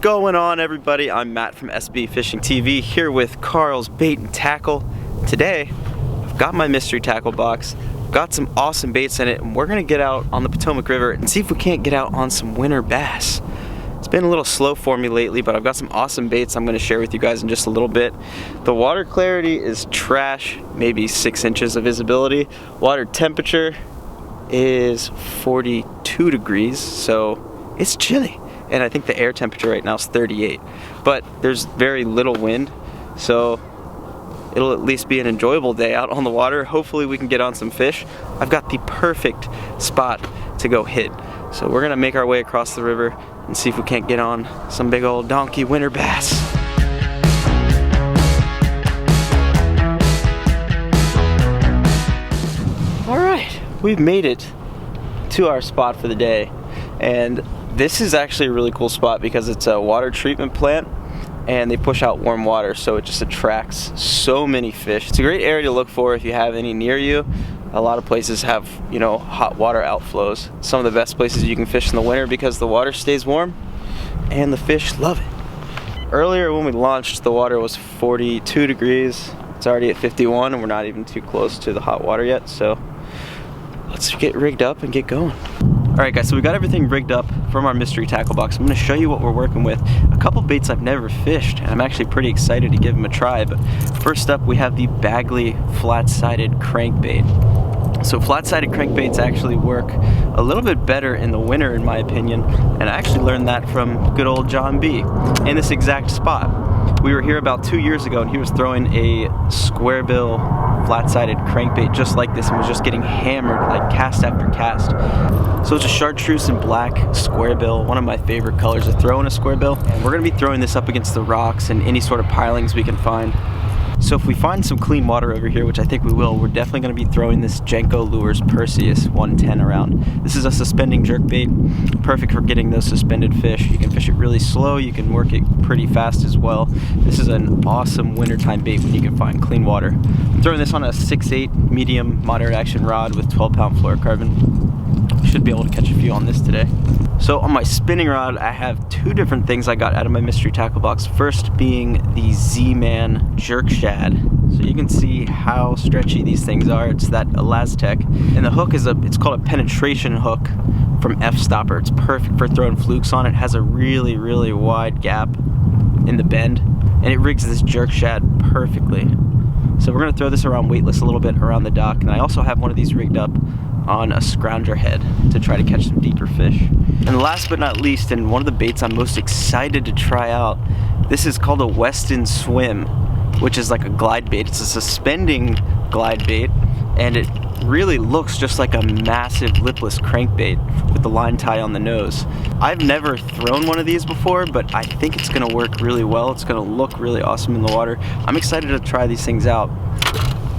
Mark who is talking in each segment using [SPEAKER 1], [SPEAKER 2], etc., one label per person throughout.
[SPEAKER 1] going on, everybody? I'm Matt from SBFishingTV here with Carl's Bait and Tackle. Today, I've got my mystery tackle box, got some awesome baits in it, and we're gonna get out on the Potomac River and see if we can't get out on some winter bass. It's been a little slow for me lately, but I've got some awesome baits I'm gonna share with you guys in just a little bit. The water clarity is trash, maybe 6 inches of visibility. Water temperature is 42 degrees, so it's chilly. And I think the air temperature right now is 38. But there's very little wind, so it'll at least be an enjoyable day out on the water. Hopefully we can get on some fish. I've got the perfect spot to go hit. So we're gonna make our way across the river and see if we can't get on some big old donkey winter bass. All right, we've made it to our spot for the day. And this is actually a really cool spot because it's a water treatment plant and they push out warm water, so it just attracts so many fish. It's a great area to look for if you have any near you. A lot of places have, you know, hot water outflows. Some of the best places you can fish in the winter because the water stays warm and the fish love it. Earlier when we launched, the water was 42 degrees. It's already at 51 and we're not even too close to the hot water yet, so let's get rigged up and get going. Alright guys, so we got everything rigged up from our mystery tackle box. I'm going to show you what we're working with. A couple baits I've never fished, and I'm actually pretty excited to give them a try. But first up, we have the Bagley flat-sided crankbait. So flat-sided crankbaits actually work a little bit better in the winter, in my opinion, and I actually learned that from good old John B. in this exact spot. We were here about 2 years ago, and he was throwing a square bill flat-sided crankbait just like this and was just getting hammered like cast after cast. So it's a chartreuse and black square bill, one of my favorite colors to throw in a square bill. And we're gonna be throwing this up against the rocks and any sort of pilings we can find. So if we find some clean water over here, which I think we will, we're definitely gonna be throwing this Jenko Lures Perseus 110 around. This is a suspending jerkbait, perfect for getting those suspended fish. You can fish it really slow, you can work it pretty fast as well. This is an awesome wintertime bait when you can find clean water. I'm throwing this on a 6/8 medium moderate action rod with 12-pound fluorocarbon. Should be able to catch a few on this today. So on my spinning rod, I have two different things I got out of my mystery tackle box. First being the Z-Man jerk shad. So you can see how stretchy these things are. It's that Elastec. And the hook is it's called a penetration hook from F-Stopper. It's perfect for throwing flukes on. It has a really, really wide gap in the bend, and it rigs this jerk shad perfectly. So we're gonna throw this around weightless a little bit around the dock. And I also have one of these rigged up on a scrounger head to try to catch some deeper fish. And last but not least, and one of the baits I'm most excited to try out, this is called a Weston Swim, which is like a glide bait. It's a suspending glide bait, and it really looks just like a massive lipless crankbait with the line tie on the nose. I've never thrown one of these before, but I think it's gonna work really well. It's gonna look really awesome in the water. I'm excited to try these things out.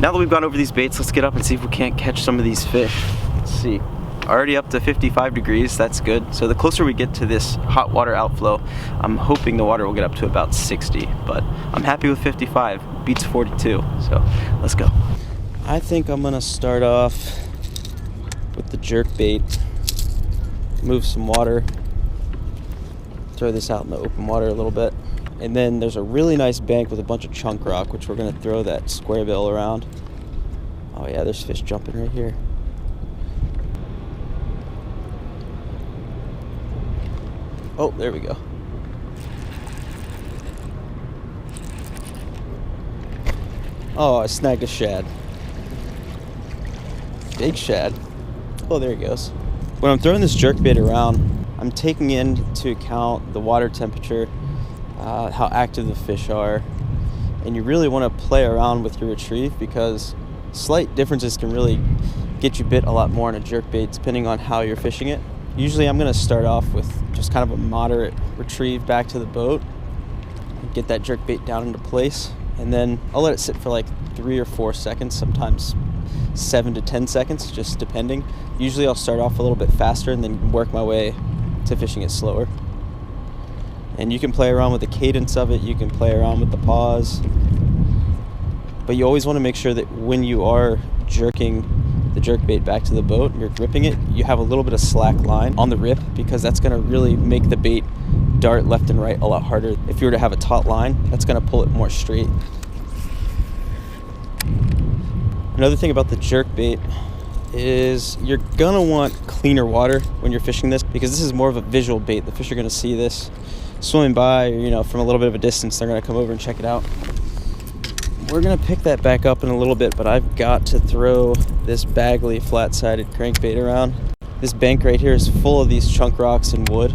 [SPEAKER 1] Now that we've gone over these baits, let's get up and see if we can't catch some of these fish. Let's see. Already up to 55 degrees, that's good. So the closer we get to this hot water outflow, I'm hoping the water will get up to about 60, but I'm happy with 55, beats 42, so let's go. I think I'm gonna start off with the jerkbait, move some water, throw this out in the open water a little bit. And then there's a really nice bank with a bunch of chunk rock, which we're gonna throw that square bill around. Oh yeah, there's fish jumping right here. Oh, there we go. Oh, I snagged a shad. Big shad. Oh, there he goes. When I'm throwing this jerkbait around, I'm taking into account the water temperature, how active the fish are, and you really want to play around with your retrieve because slight differences can really get you bit a lot more on a jerkbait depending on how you're fishing it. Usually I'm going to start off with just kind of a moderate retrieve back to the boat and get that jerkbait down into place, and then I'll let it sit for like 3 or 4 seconds, sometimes 7 to 10 seconds, just depending. Usually I'll start off a little bit faster and then work my way to fishing it slower. And you can play around with the cadence of it, you can play around with the pause, but you always want to make sure that when you are jerking the jerkbait back to the boat and you're gripping it, you have a little bit of slack line on the rip, because that's going to really make the bait dart left and right a lot harder. If you were to have a taut line, that's gonna pull it more straight. Another thing about the jerkbait is you're gonna want cleaner water when you're fishing this, because this is more of a visual bait. The fish are gonna see this swimming by, or, you know, from a little bit of a distance, they're gonna come over and check it out. We're gonna pick that back up in a little bit, but I've got to throw this Bagley flat-sided crankbait around. This bank right here is full of these chunk rocks and wood,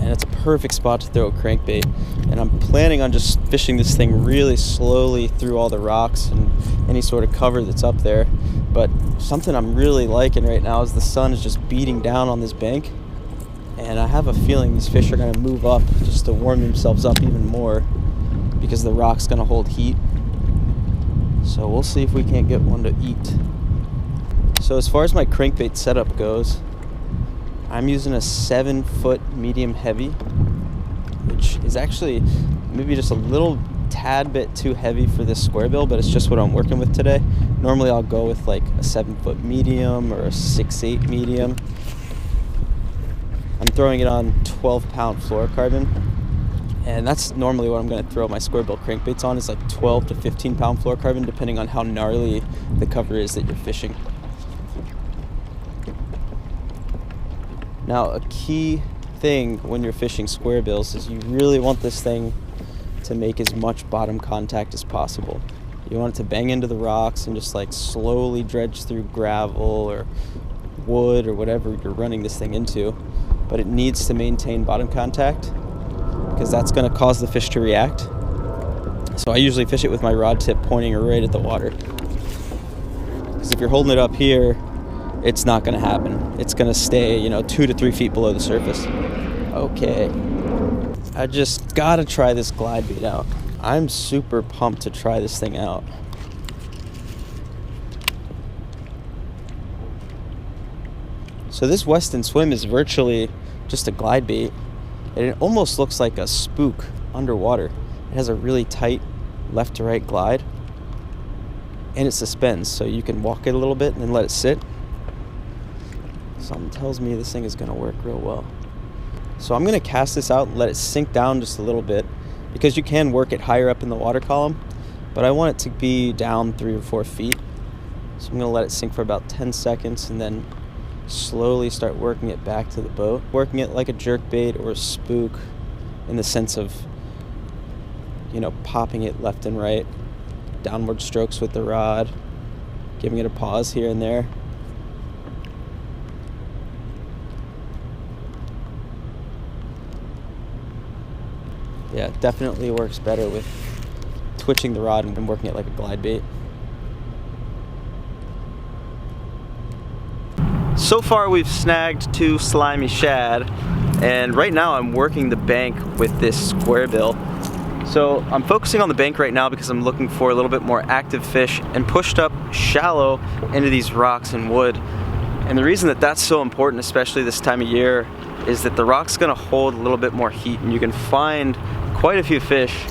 [SPEAKER 1] and it's a perfect spot to throw a crankbait. And I'm planning on just fishing this thing really slowly through all the rocks and any sort of cover that's up there. But something I'm really liking right now is the sun is just beating down on this bank, and I have a feeling these fish are gonna move up just to warm themselves up even more, because the rock's gonna hold heat. So we'll see if we can't get one to eat. So as far as my crankbait setup goes, I'm using a 7-foot medium heavy, which is actually maybe just a little tad bit too heavy for this square bill, but it's just what I'm working with today. Normally I'll go with like a 7-foot medium or a 6/8 medium. I'm throwing it on 12-pound fluorocarbon, and that's normally what I'm going to throw my square bill crankbaits on, is like 12 to 15-pound fluorocarbon, depending on how gnarly the cover is that you're fishing. Now, a key thing when you're fishing square bills is you really want this thing to make as much bottom contact as possible. You want it to bang into the rocks and just like slowly dredge through gravel or wood or whatever you're running this thing into, but it needs to maintain bottom contact, because that's going to cause the fish to react. So I usually fish it with my rod tip pointing right at the water, because if you're holding it up here, it's not going to happen. It's going to stay, 2 to 3 feet below the surface. Okay, I just got to try this glide bait out. I'm super pumped to try this thing out. So this Weston Swim is virtually just a glide bait, and it almost looks like a spook underwater. It has a really tight left to right glide, and it suspends, so you can walk it a little bit and then let it sit. Something tells me this thing is going to work real well. So I'm going to cast this out and let it sink down just a little bit, because you can work it higher up in the water column, but I want it to be down 3 or 4 feet. So I'm going to let it sink for about 10 seconds and then slowly start working it back to the boat. Working it like a jerkbait or a spook, in the sense of, popping it left and right, downward strokes with the rod, giving it a pause here and there. Yeah, it definitely works better with twitching the rod and working it like a glide bait. So far we've snagged 2 slimy shad, and right now I'm working the bank with this square bill. So I'm focusing on the bank right now because I'm looking for a little bit more active fish and pushed up shallow into these rocks and wood. And the reason that that's so important, especially this time of year, is that the rock's gonna hold a little bit more heat, and you can find quite a few fish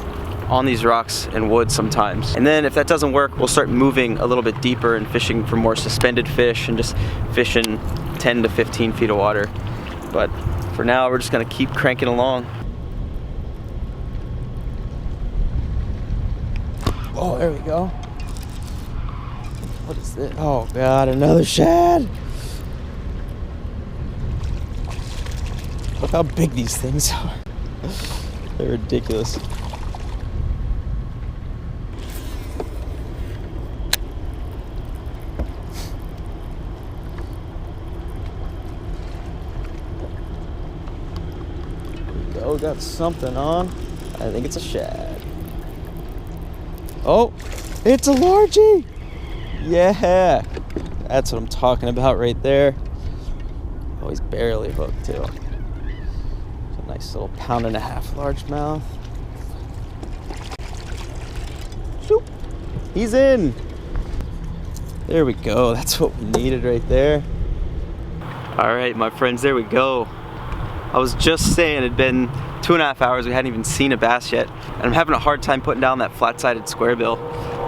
[SPEAKER 1] on these rocks and wood sometimes. And then if that doesn't work, we'll start moving a little bit deeper and fishing for more suspended fish and just fishing 10 to 15 feet of water. But for now, we're just gonna keep cranking along. Oh, there we go. What is this? Oh God, another shad. Look how big these things are. They're ridiculous. Oh, got something on. I think it's a shad. Oh, it's a largie. Yeah, that's what I'm talking about right there. Oh, he's barely hooked too. It's a nice little 1.5 pound largemouth. Shoop. He's in. There we go. That's what we needed right there. All right, my friends, there we go. I was just saying it'd been 2.5 hours, we hadn't even seen a bass yet, and I'm having a hard time putting down that flat-sided square bill,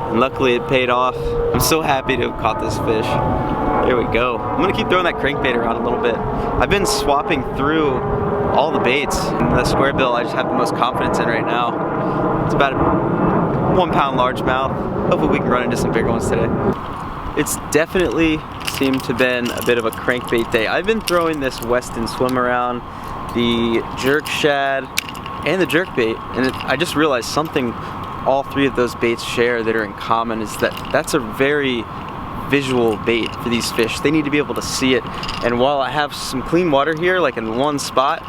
[SPEAKER 1] and luckily it paid off. I'm so happy to have caught this fish. There we go. I'm gonna keep throwing that crankbait around a little bit. I've been swapping through all the baits. In the square bill I just have the most confidence in right now. It's about a 1 pound largemouth. Hopefully we can run into some bigger ones today. It's definitely seemed to have been a bit of a crankbait day. I've been throwing this Weston swim around, the jerk shad, and the jerkbait, and I just realized something all three of those baits share that are in common is that that's a very visual bait for these fish. They need to be able to see it, and while I have some clean water here, like in one spot,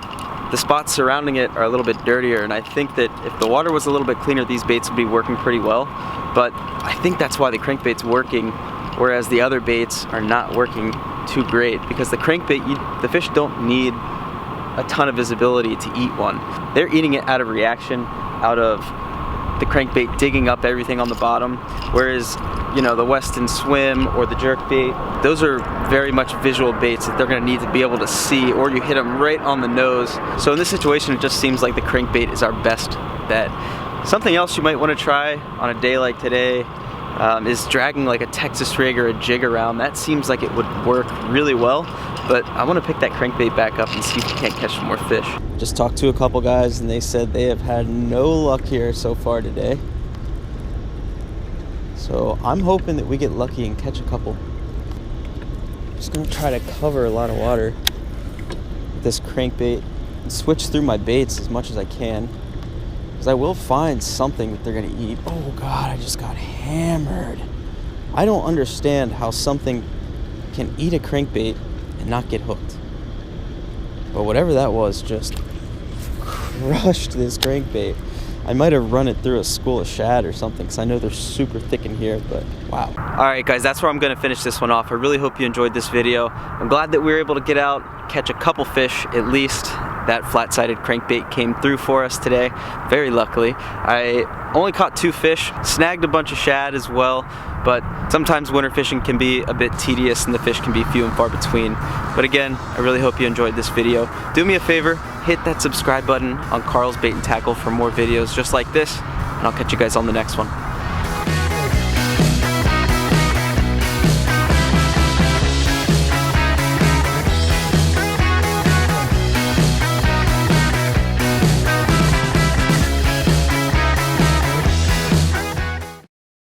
[SPEAKER 1] the spots surrounding it are a little bit dirtier, and I think that if the water was a little bit cleaner, these baits would be working pretty well. But I think that's why the crankbait's working, whereas the other baits are not working too great, because the crankbait, the fish don't need a ton of visibility to eat one. They're eating it out of reaction, out of the crankbait digging up everything on the bottom, whereas, you know, the Weston swim or the jerkbait, those are very much visual baits that they're going to need to be able to see, or you hit them right on the nose. So in this situation, it just seems like the crankbait is our best bet. Something else you might want to try on a day like today is dragging like a Texas rig or a jig around. That seems like it would work really well, but I want to pick that crankbait back up and see if we can't catch some more fish. Just talked to a couple guys and they said they have had no luck here so far today. So I'm hoping that we get lucky and catch a couple. Just gonna try to cover a lot of water with this crankbait and switch through my baits as much as I can, because I will find something that they're gonna eat. Oh God, I just got hammered. I don't understand how something can eat a crankbait and not get hooked. But whatever that was just crushed this crankbait. I might have run it through a school of shad or something, because I know they're super thick in here, but wow. Alright guys, that's where I'm going to finish this one off. I really hope you enjoyed this video. I'm glad that we were able to get out, catch a couple fish at least. That flat-sided crankbait came through for us today, very luckily. I only caught 2 fish, snagged a bunch of shad as well, but sometimes winter fishing can be a bit tedious and the fish can be few and far between. But again, I really hope you enjoyed this video. Do me a favor, hit that subscribe button on Carl's Bait and Tackle for more videos just like this, and I'll catch you guys on the next one.